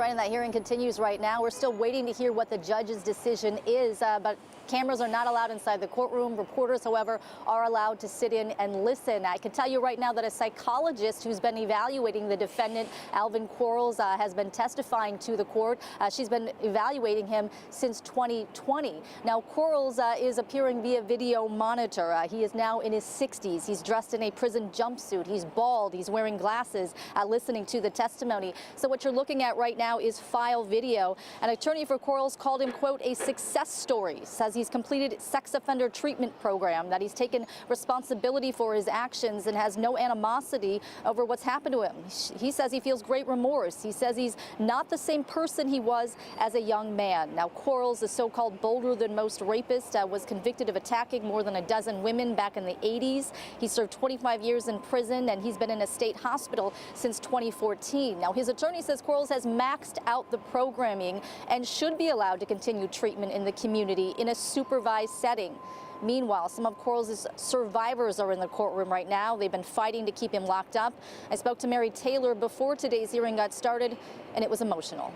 Right, and that hearing continues right now. We're still waiting to hear what the judge's decision is, but cameras are not allowed inside the courtroom. Reporters, however, are allowed to sit in and listen. I can tell you right now that a psychologist who's been evaluating the defendant, Alvin Quarles, has been testifying to the court. She's been evaluating him since 2020. Now, Quarles is appearing via video monitor. He is now in his 60s. He's dressed in a prison jumpsuit. He's bald. He's wearing glasses, listening to the testimony. So what you're looking at right now is file video. An attorney for Quarles called him, quote, a success story. Says he's completed sex offender treatment program, that he's taken responsibility for his actions and has no animosity over what's happened to him. He says he feels great remorse. He says he's not the same person he was as a young man. Now, Quarles, the so-called bolder than most rapist, was convicted of attacking more than a dozen women back in the 80s. He served 25 years in prison, and he's been in a state hospital since 2014. Now, his attorney says Quarles has maxed out the programming and should be allowed to continue treatment in the community in a supervised setting. Meanwhile, some of Quarles' survivors are in the courtroom right now. They've been fighting to keep him locked up. I spoke to Mary Taylor before today's hearing got started, and it was emotional.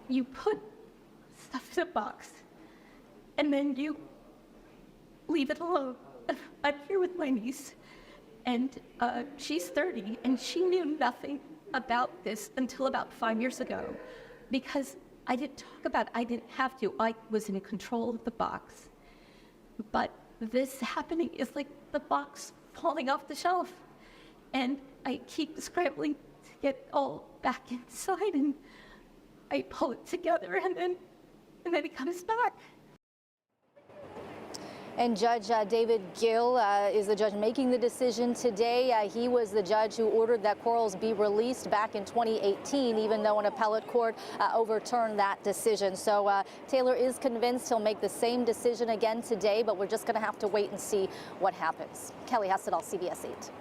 You put stuff in a box, and then you leave it alone. I'm here with my niece, and she's 30, and she knew nothing about this until about 5 years ago, because I didn't talk about it. I didn't have to. I was in control of the box. But this happening is like the box falling off the shelf. And I keep scrambling to get it all back inside, and I pull it together, and then it comes back. And Judge David Gill is the judge making the decision today. He was the judge who ordered that Quarles be released back in 2018, even though an appellate court overturned that decision. So Taylor is convinced he'll make the same decision again today, but we're just going to have to wait and see what happens. Kelly Hessedal, CBS 8.